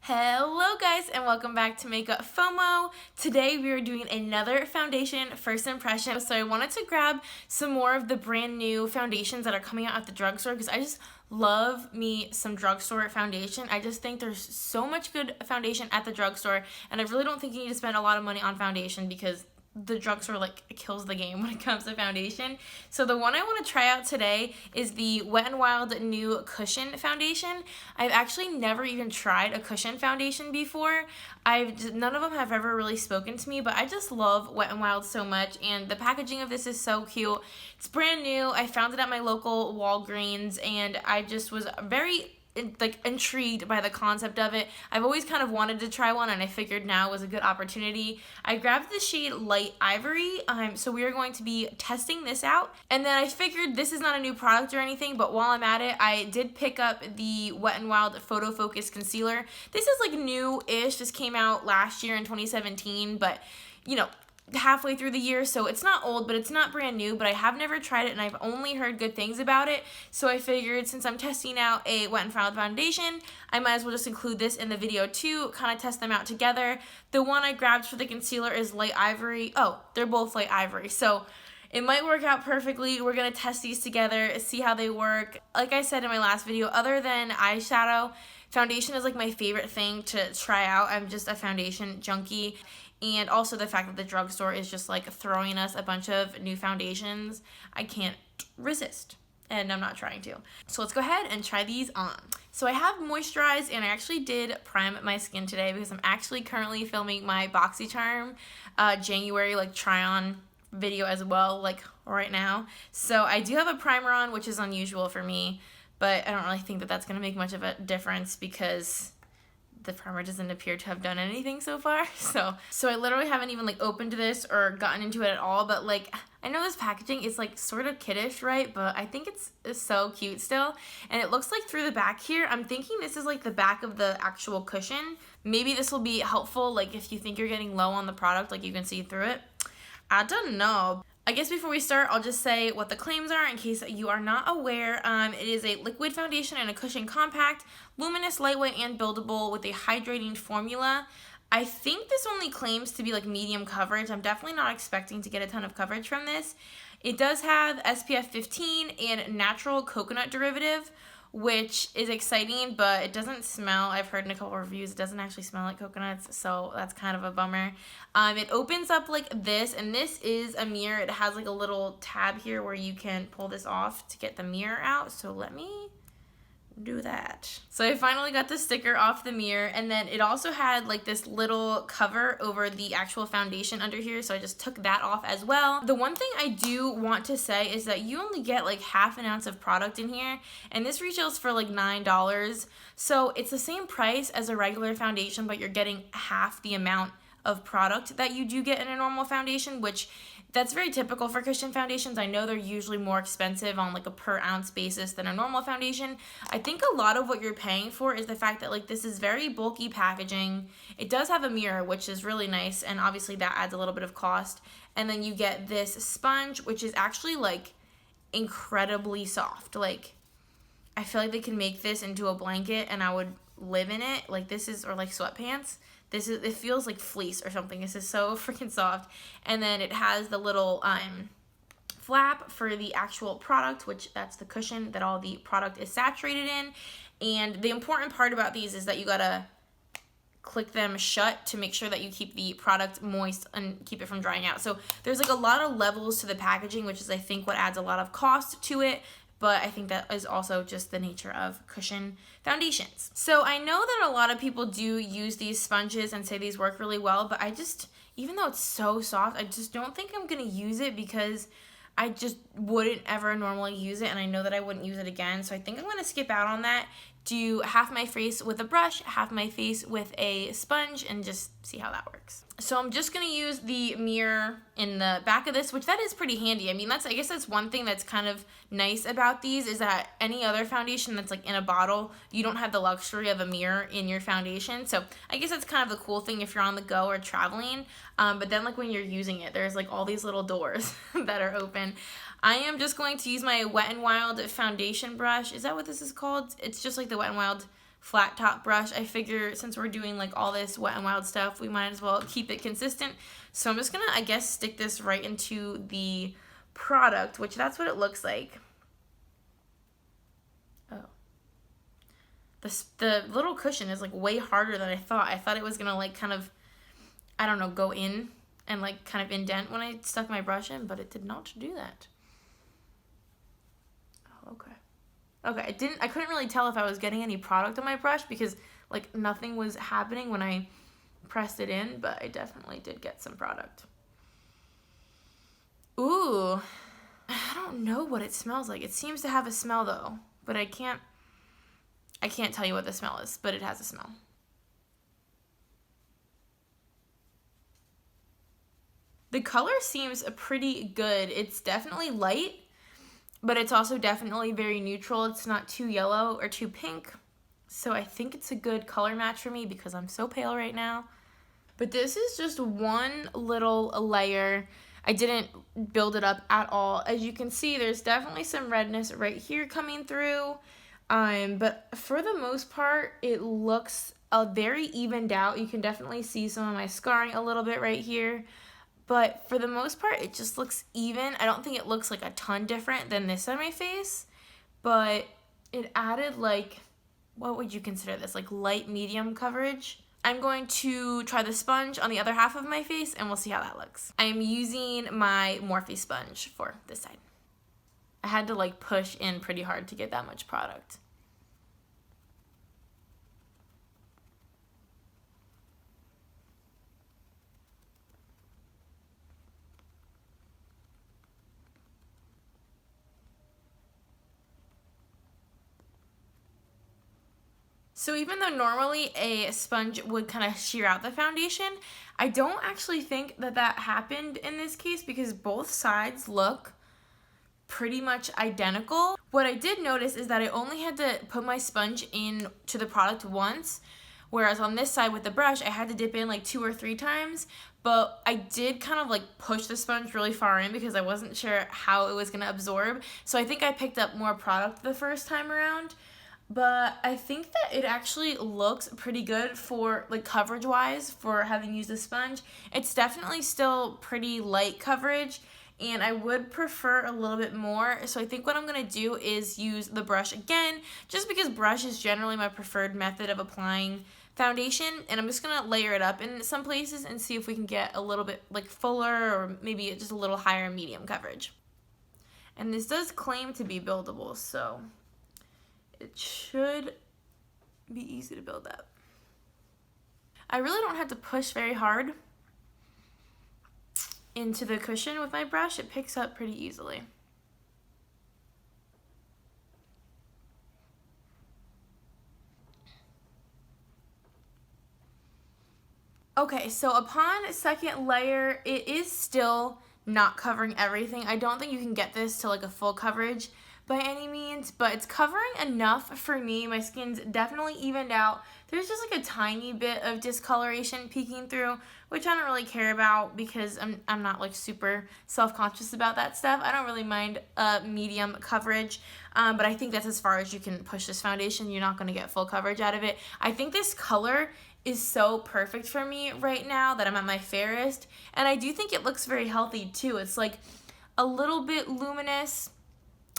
Hello guys and welcome back to Makeup FOMO. Today we are doing another foundation first impression. So I wanted to grab some more of the brand new foundations that are coming out at the drugstore because I just love me some drugstore foundation. I just think there's so much good foundation at the drugstore, and I really don't think you need to spend a lot of money on foundation because the drugstore kills the game when it comes to foundation. So the one I want to try out today is the Wet n Wild new Cushion foundation. I've actually never even tried a cushion foundation before. None of them have ever really spoken to me, but I just love Wet n Wild so much, and the packaging of this is so cute. It's brand new. I found it at my local Walgreens, and I just was very intrigued by the concept of it. I've always kind of wanted to try one, and I figured now was a good opportunity. I grabbed the shade Light Ivory, so we are going to be testing this out. And then I figured this is not a new product or anything, but while I'm at it, I did pick up the Wet n Wild Photo Focus Concealer. This is new-ish. This came out last year in 2017, but you know, halfway through the year, so it's not old, but it's not brand new. But I have never tried it, and I've only heard good things about it, so I figured since I'm testing out a Wet n Wild foundation, I might as well just include this in the video too, kind of test them out together. The one I grabbed for the concealer is Light Ivory. Oh, they're both Light Ivory, so it might work out perfectly. We're going to test these together, see how they work. Like I said in my last video, other than eyeshadow, foundation is my favorite thing to try out. I'm just a foundation junkie. And also the fact that the drugstore is just throwing us a bunch of new foundations, I can't resist, and I'm not trying to. So let's go ahead and try these on. So I have moisturized, and I actually did prime my skin today because I'm actually currently filming my BoxyCharm January try on video as well, right now. So I do have a primer on, which is unusual for me, but I don't really think that that's going to make much of a difference because the primer doesn't appear to have done anything so far. So I literally haven't even opened this or gotten into it at all, but I know this packaging is sort of kiddish, right? But I think it's so cute still. And it looks through the back here, I'm thinking this is the back of the actual cushion. Maybe this will be helpful if you think you're getting low on the product, you can see through it. I don't know. I guess before we start, I'll just say what the claims are in case you are not aware. It is a liquid foundation and a cushion compact, luminous, lightweight, and buildable with a hydrating formula. I think this only claims to be medium coverage. I'm definitely not expecting to get a ton of coverage from this. It does have SPF 15 and natural coconut derivative, which is exciting, but it doesn't smell. I've heard in a couple reviews it doesn't actually smell like coconuts, so that's kind of a bummer. It opens up this, and this is a mirror. It has a little tab here where you can pull this off to get the mirror out, so let me do that. So I finally got the sticker off the mirror, and then it also had this little cover over the actual foundation under here, so I just took that off as well. The one thing I do want to say is that you only get half an ounce of product in here, and this retails for $9. So it's the same price as a regular foundation, but you're getting half the amount of product that you do get in a normal foundation, which that's very typical for cushion foundations. I know they're usually more expensive on a per ounce basis than a normal foundation. I think a lot of what you're paying for is the fact that this is very bulky packaging. It does have a mirror, which is really nice, and obviously that adds a little bit of cost. And then you get this sponge, which is actually incredibly soft. I feel they can make this into a blanket and I would live in it. This is, or sweatpants. It feels like fleece or something. This is so freaking soft. And then it has the little flap for the actual product, which that's the cushion that all the product is saturated in. And the important part about these is that you gotta click them shut to make sure that you keep the product moist and keep it from drying out. So there's a lot of levels to the packaging, which is I think what adds a lot of cost to it. But I think that is also just the nature of cushion foundations. So I know that a lot of people do use these sponges and say these work really well, but even though it's so soft, I just don't think I'm gonna use it because I just wouldn't ever normally use it, and I know that I wouldn't use it again. So I think I'm gonna skip out on that, do half my face with a brush, half my face with a sponge, and just see how that works. So I'm just going to use the mirror in the back of this, which that is pretty handy. I mean, I guess that's one thing that's kind of nice about these is that any other foundation that's in a bottle, you don't have the luxury of a mirror in your foundation. So I guess that's kind of the cool thing if you're on the go or traveling. But then when you're using it, there's all these little doors that are open. I am just going to use my Wet n Wild foundation brush. Is that what this is called? It's just the Wet n Wild flat top brush. I figure since we're doing like all this Wet n Wild stuff, we might as well keep it consistent. So I'm just gonna, I guess, stick this right into the product, which that's what it looks like. Oh. The little cushion is like way harder than I thought. I thought it was gonna like kind of, I don't know, go in and like kind of indent when I stuck my brush in, but it did not do that. Oh, okay. Okay, I couldn't really tell if I was getting any product on my brush because like nothing was happening when I pressed it in, but I definitely did get some product. Ooh, I don't know what it smells like. It seems to have a smell though, but I can't tell you what the smell is, but it has a smell. The color seems pretty good. It's definitely light, but it's also definitely very neutral. It's not too yellow or too pink. So I think it's a good color match for me because I'm so pale right now. But this is just one little layer. I didn't build it up at all. As you can see, there's definitely some redness right here coming through. But for the most part, it looks very evened out. You can definitely see some of my scarring a little bit right here. But for the most part, it just looks even. I don't think it looks like a ton different than this on my face. But it added like, what would you consider this? Like light medium coverage. I'm going to try the sponge on the other half of my face and we'll see how that looks. I am using my Morphe sponge for this side. I had to like push in pretty hard to get that much product. So even though normally a sponge would kind of shear out the foundation, I don't actually think that that happened in this case because both sides look pretty much identical. What I did notice is that I only had to put my sponge into the product once, whereas on this side with the brush, I had to dip in like 2 or 3 times. But I did kind of like push the sponge really far in because I wasn't sure how it was going to absorb. So I think I picked up more product the first time around. But I think that it actually looks pretty good for like coverage wise for having used a sponge. It's definitely still pretty light coverage and I would prefer a little bit more. So I think what I'm going to do is use the brush again just because brush is generally my preferred method of applying foundation, and I'm just going to layer it up in some places and see if we can get a little bit like fuller or maybe just a little higher medium coverage. And this does claim to be buildable, so it should be easy to build up. I really don't have to push very hard into the cushion with my brush. It picks up pretty easily. Okay, so upon second layer, it is still not covering everything. I don't think you can get this to like a full coverage by any means, but it's covering enough for me. My skin's definitely evened out. There's just like a tiny bit of discoloration peeking through, which I don't really care about because I'm not like super self-conscious about that stuff. I don't really mind medium coverage, but I think that's as far as you can push this foundation. You're not going to get full coverage out of it. I think this color is so perfect for me right now that I'm at my fairest, and I do think it looks very healthy too. It's like a little bit luminous.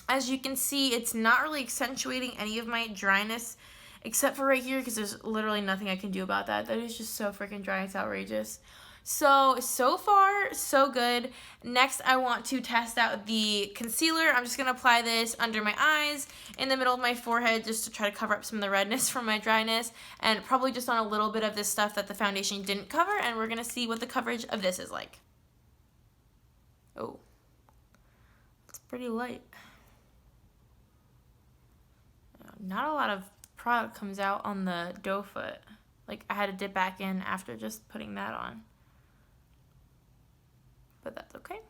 As you can see, it's not really accentuating any of my dryness except for right here because there's literally nothing I can do about that. That is just so freaking dry. It's outrageous. So far, so good. Next, I want to test out the concealer. I'm just going to apply this under my eyes, in the middle of my forehead, just to try to cover up some of the redness from my dryness, and probably just on a little bit of this stuff that the foundation didn't cover, and we're going to see what the coverage of this is like. Oh, it's pretty light. Not a lot of product comes out on the doe foot. Like, I had to dip back in after just putting that on. But that's okay.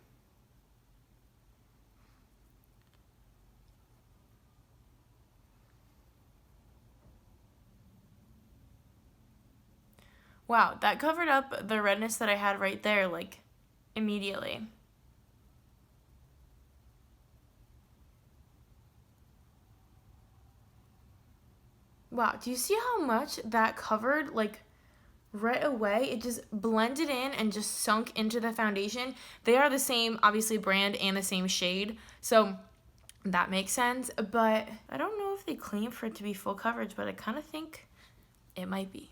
Wow, that covered up the redness that I had right there, like, immediately. Wow, do you see how much that covered? Like, right away, it just blended in and just sunk into the foundation. They are the same, obviously, brand and the same shade, so that makes sense. But I don't know if they claim for it to be full coverage, but I kind of think it might be.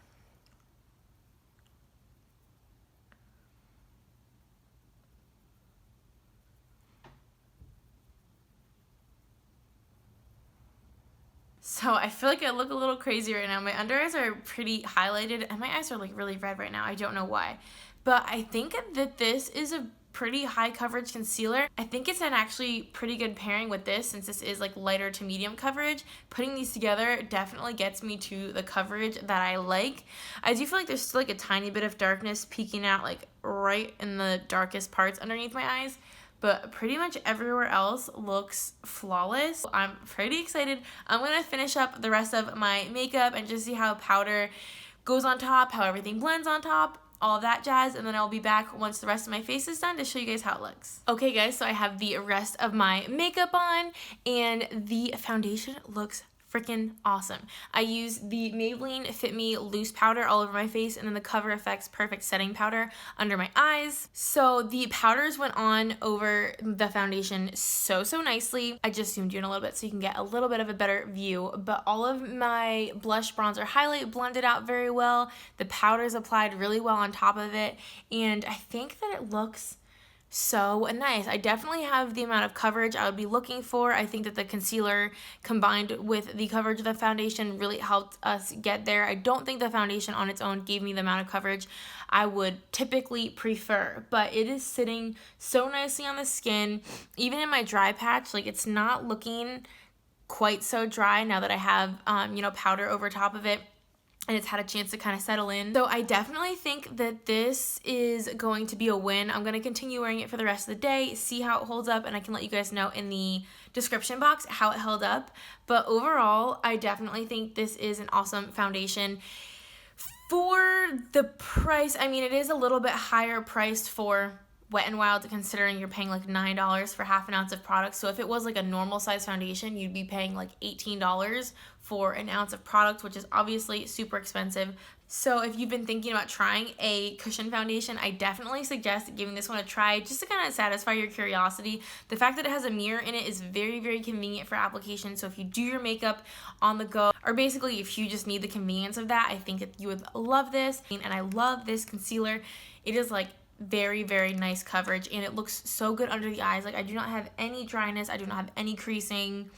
So I feel like I look a little crazy right now. My under eyes are pretty highlighted and my eyes are like really red right now. I don't know why. But I think that this is a pretty high coverage concealer. I think it's an actually pretty good pairing with this, since this is like lighter to medium coverage. Putting these together definitely gets me to the coverage that I like. I do feel like there's still like a tiny bit of darkness peeking out like right in the darkest parts underneath my eyes, but pretty much everywhere else looks flawless. I'm pretty excited. I'm gonna finish up the rest of my makeup and just see how powder goes on top, how everything blends on top, all of that jazz, and then I'll be back once the rest of my face is done to show you guys how it looks. Okay guys, so I have the rest of my makeup on and the foundation looks freaking awesome. I used the Maybelline Fit Me loose powder all over my face and then the Cover FX Perfect Setting Powder under my eyes. So the powders went on over the foundation so nicely. I just zoomed you in a little bit so you can get a little bit of a better view, but all of my blush, bronzer, highlight blended out very well. The powders applied really well on top of it, and I think that it looks so nice. I definitely have the amount of coverage I would be looking for. I think that the concealer combined with the coverage of the foundation really helped us get there. I don't think the foundation on its own gave me the amount of coverage I would typically prefer, but it is sitting so nicely on the skin. Even in my dry patch, like it's not looking quite so dry now that I have, powder over top of it and it's had a chance to kind of settle in. So I definitely think that this is going to be a win. I'm going to continue wearing it for the rest of the day, see how it holds up, and I can let you guys know in the description box how it held up. But overall, I definitely think this is an awesome foundation. For the price, I mean, it is a little bit higher priced for Wet n Wild, considering you're paying like $9 for half an ounce of product. So if it was like a normal size foundation, you'd be paying like $18 for an ounce of product, which is obviously super expensive. So if you've been thinking about trying a cushion foundation, I definitely suggest giving this one a try just to kind of satisfy your curiosity. The fact that it has a mirror in it is very convenient for application. So if you do your makeup on the go, or basically if you just need the convenience of that, I think that you would love this. And I love this concealer. It is like very nice coverage and it looks so good under the eyes. Like I do not have any dryness, I do not have any creasing.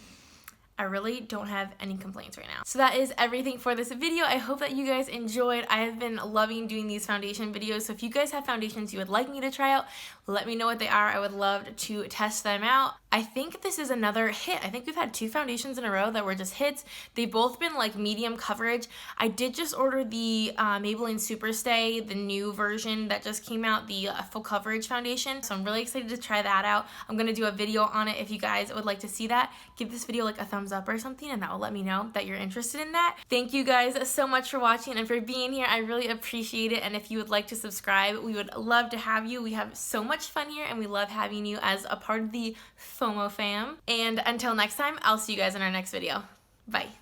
I really don't have any complaints right now. So that is everything for this video. I hope that you guys enjoyed. I have been loving doing these foundation videos. So if you guys have foundations you would like me to try out, let me know what they are. I would love to test them out. I think this is another hit. I think we've had 2 foundations in a row that were just hits. They've both been like medium coverage. I did just order the Maybelline Superstay, the new version that just came out, the full coverage foundation. So I'm really excited to try that out. I'm gonna do a video on it if you guys would like to see that. Give this video like a thumbs up or something and that will let me know that you're interested in that. Thank you guys so much for watching and for being here. I really appreciate it, and if you would like to subscribe, we would love to have you. We have so much fun here and we love having you as a part of the FOMO fam. And until next time, I'll see you guys in our next video. Bye.